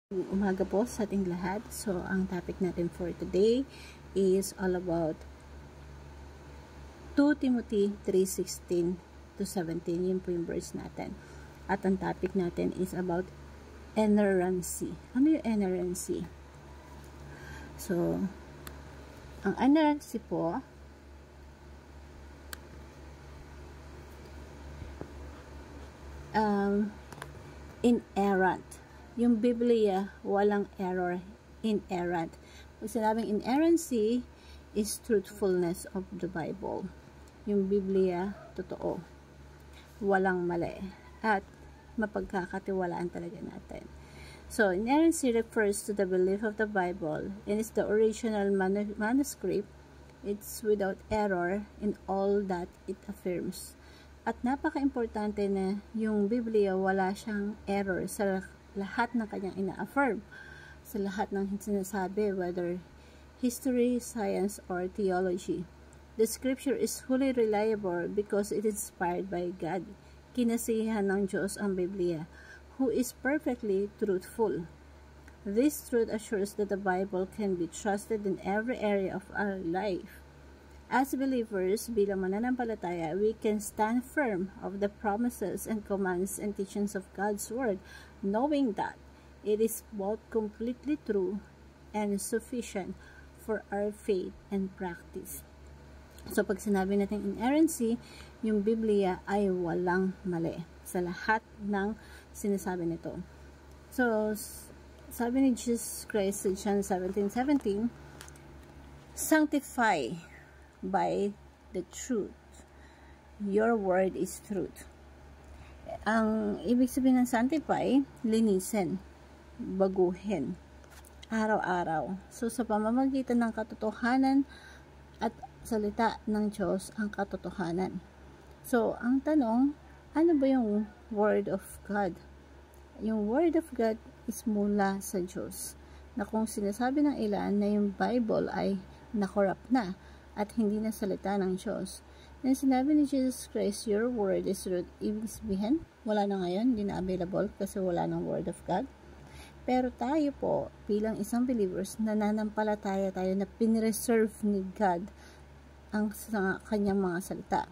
Umaga po sa ating lahat. So, ang topic natin for today is all about 2 Timothy 3:16 to 17. Yun po yung verse natin. At ang topic natin is about inerrancy. Ano yung inerrancy? So, ang inerrancy po inerrant. Yung Biblia, walang error, inerrant. Pag sinabing inerrancy is truthfulness of the Bible. Yung Biblia, totoo. Walang mali. At mapagkakatiwalaan talaga natin. So, inerrancy refers to the belief of the Bible and is the original manuscript. It's without error in all that it affirms. At napaka-importante na yung Biblia, wala siyang error sa lahat ng kanyang ina-affirm, sa lahat ng sinasabi, whether history, science, or theology. The scripture is fully reliable because it is inspired by God. Kinasihan ng Diyos ang Biblia, who is perfectly truthful. This truth assures that the Bible can be trusted in every area of our life. As believers, bilang mananampalataya, we can stand firm of the promises and commands and teachings of God's Word, knowing that it is both completely true and sufficient for our faith and practice. So, pag sinabi natin inerrancy, yung Biblia ay walang mali sa lahat ng sinasabi nito. So, sabi ni Jesus Christ sa John 17:17, sanctify by the truth. Your word is truth. Ang ibig sabihin ng sanctify, linisin, baguhin, araw-araw. So, sa pamamagitan ng katotohanan at salita ng Diyos ang katotohanan. So, ang tanong, ano ba yung Word of God? Yung Word of God is mula sa Diyos. Na kung sinasabi ng ilan na yung Bible ay na-corrupt na at hindi na salita ng Diyos. Then sinabi ni Jesus Christ, your word is truth. Ibig sabihin, wala na ngayon, hindi na available kasi wala ng Word of God. Pero tayo po, bilang isang believers, nananampalataya tayo na pinreserve ni God ang kanyang mga salita.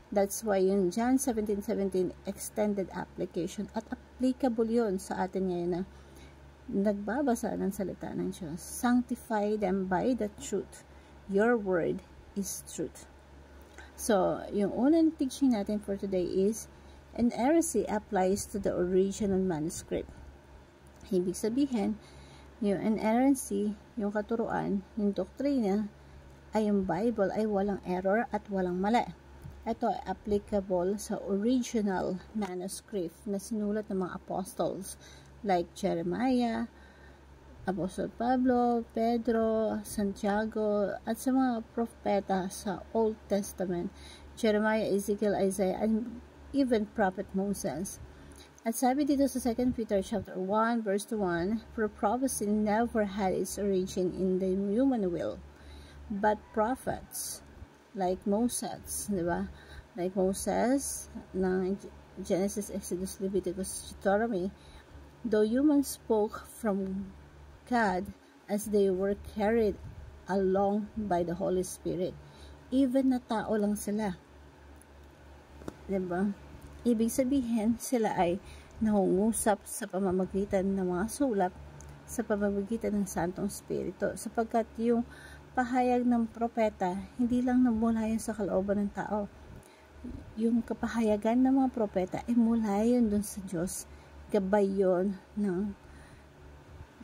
That's why yung John 17:17 extended application at applicable yun sa atin ngayon na nagbabasa ng salita ng Diyos. Sanctify them by the truth. Your word is truth. So, yung unang teaching natin for today is inerrancy applies to the original manuscript. Ibig sabihin, yung inerrancy, yung katuruan, yung doktrina, ay yung Bible ay walang error at walang mali. Ito ay applicable sa original manuscript na sinulat ng mga apostles like Jeremiah, Apostle Pablo, Pedro, Santiago, at sa mga propeta sa Old Testament, Jeremiah, Ezekiel, Isaiah, and even Prophet Moses. At sabi dito sa 2 Peter chapter 1, verse 1, for prophecy never had its origin in the human will, but prophets, like Moses, di ba? Like Moses, ng Genesis, Exodus, Leviticus, Deuteronomy, though humans spoke from God as they were carried along by the Holy Spirit. Even na tao lang sila. Diba? Ibig sabihin, sila ay nangungusap sa pamamagitan ng mga sulat, sa pamamagitan ng Santong Espiritu. Sapagkat yung pahayag ng propeta, hindi lang mula yun sa kalooban ng tao. Yung kapahayagan ng mga propeta ay mula yun dun sa Diyos. Gabay yun ng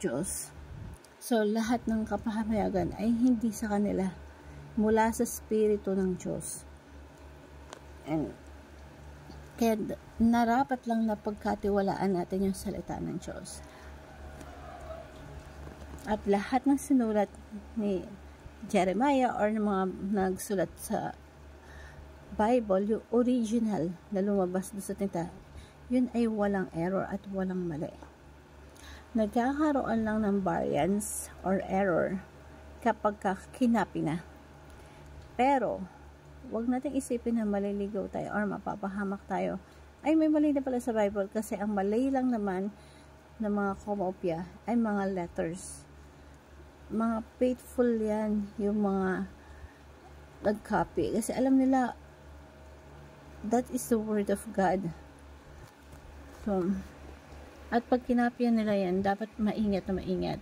Diyos. So, lahat ng kapahayagan ay hindi sa kanila. Mula sa Espiritu ng Diyos. And, kaya narapat lang na pagkatiwalaan natin yung salita ng Diyos. At lahat ng sinulat ni Jeremiah or ng mga nagsulat sa Bible, yung original na lumabas doon sa tinta, yun ay walang error at walang mali. Nagkakaroon lang ng variance or error kapag kinapi na. Pero, wag nating isipin na maliligaw tayo or mapapahamak tayo. Ay, may mali na pala sa Bible kasi ang mali lang naman ng mga komopya ay mga letters. Mga faithful yan, yung mga nag-copy. Kasi alam nila, that is the word of God. So, at pag kinapyan nila yan, dapat maingat na maingat.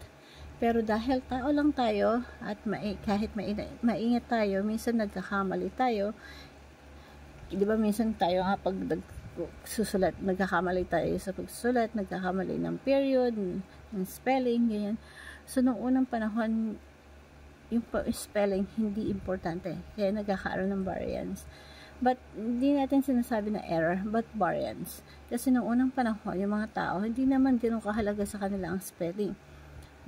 Pero dahil tao lang tayo, at kahit maingat tayo, minsan nagkakamali tayo. Di ba minsan tayo nga pag susulat, nagkakamali tayo sa pagsusulat, nagkakamali ng period, ng spelling, ganyan. So, noong unang panahon, yung spelling, hindi importante. Kaya nagkakaroon ng variance. But, hindi natin sinasabi na error, but variance. Kasi noong unang panahon, yung mga tao, hindi naman ganun kahalaga sa kanila ang spelling.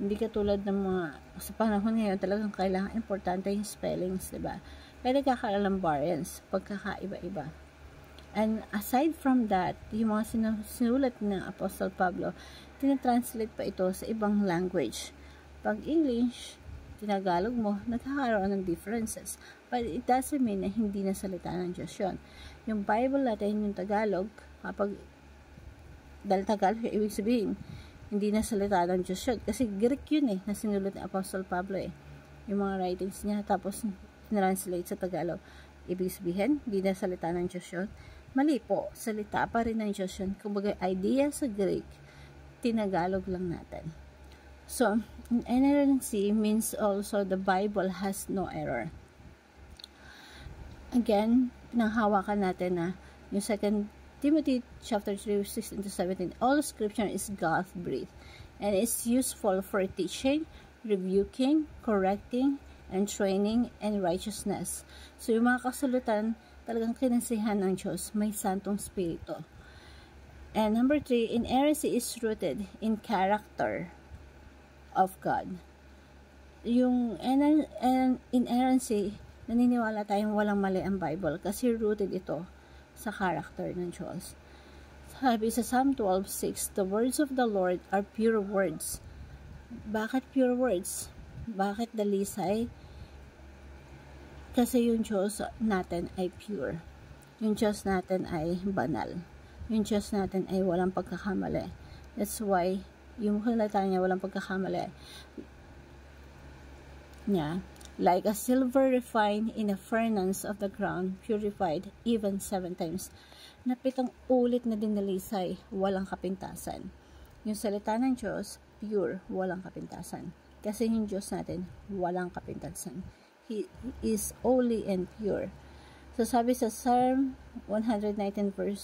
Hindi katulad ng mga, sa panahon ngayon, talagang kailangan importante yung spellings, diba? Kaya nagkakaroon ng variance, pagkakaiba-iba. And aside from that, yung mga sinulat ng Apostle Pablo, tinatranslate pa ito sa ibang language. Pag English, Tinagalog mo, nagkakaroon ng differences. But it doesn't mean na hindi na salita ng Diyos yun. Yung Bible natin, yung Tagalog, dahil Tagalog, ibig sabihin, hindi na salita ng Diyos yun. Kasi Greek yun na sinulat ng Apostle Pablo Yung mga writings niya, tapos translate sa Tagalog. Ibig sabihin, hindi na salita ng Diyos yun. Mali po, salita pa rin ng Diyos yun. Kumbaga, idea sa Greek, tinagalog lang natin. So, inerrancy means also the Bible has no error. Again, pinanghawakan natin na yung 2 Timothy chapter 3, 16-17, all scripture is God-breathed and is useful for teaching, rebuking, correcting, and training, and righteousness. So, yung mga kasulutan, talagang kinasihan ng Diyos, may santong spirito. And number 3, inerrancy is rooted in character of God. Yung inerrancy, naniniwala tayong walang mali ang Bible kasi rooted ito sa character ng Diyos. Sabi sa Psalm 12:6, the words of the Lord are pure words. Bakit pure words? Bakit dalisay? Kasi yung Diyos natin ay pure. Yung Diyos natin ay banal. Yung Diyos natin ay walang pagkakamali. That's why yung salita niya walang pagkakamali. Like a silver refined in a furnace of the ground, purified even 7 times. Na 7 ulit na dinalisay, walang kapintasan. Yung salita ng Diyos, pure, walang kapintasan. Kasi yung Diyos natin, walang kapintasan. He is holy and pure. So sabi sa Psalm 119 verse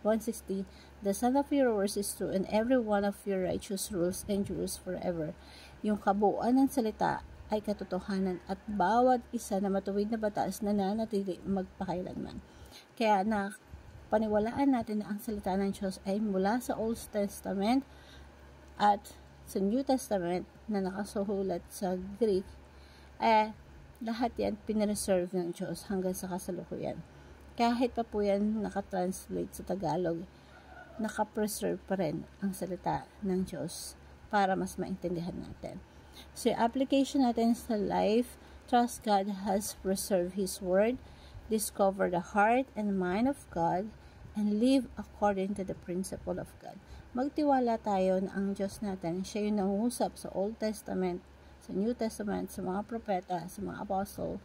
160, the sound of your words is true, and every one of your righteous rules endures forever. Yung kabuuan ng salita ay katotohanan at bawat isa na matuwid na batas nananatili magpakailanman. Kaya paniwalaan natin na ang salita ng Diyos ay mula sa Old Testament at sa New Testament na nakasulat sa Greek, lahat yan pinireserve ng Diyos hanggang sa kasalukuyan. Kahit pa po yan nakatranslate sa Tagalog, nakapreserve pa rin ang salita ng Diyos para mas maintindihan natin. So, application natin sa life, trust God has preserved His Word, discover the heart and mind of God, and live according to the principle of God. Magtiwala tayo na ang Diyos natin, siya yung nangusap sa Old Testament, sa New Testament, sa mga propeta, sa mga apostle,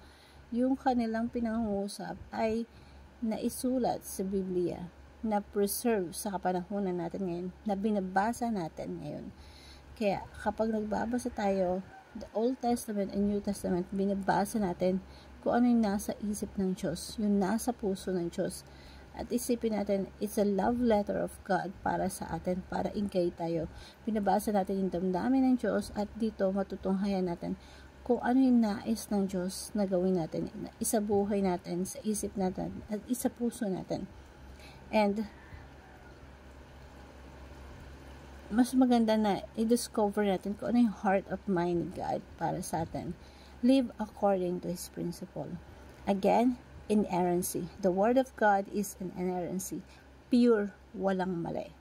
yung kanilang pinangungusap ay naisulat sa Biblia, na preserve sa kapanahunan natin ngayon, na binabasa natin ngayon. Kaya kapag nagbabasa tayo, the Old Testament and New Testament, binabasa natin kung ano yung nasa isip ng Diyos, yung nasa puso ng Diyos. At isipin natin, it's a love letter of God para sa atin, para i-guide tayo. Binabasa natin yung damdamin ng Diyos at dito matutunghayan natin kung ano yung nais ng Diyos na gawin natin, isa buhay natin, sa isip natin, at isa puso natin. And mas maganda na i-discover natin kung ano yung heart of mind ni God para sa atin. Live according to His principle. Again, inerrancy. The Word of God is an inerrancy. Pure, walang mali.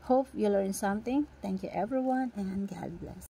Hope you learned something. Thank you everyone and God bless.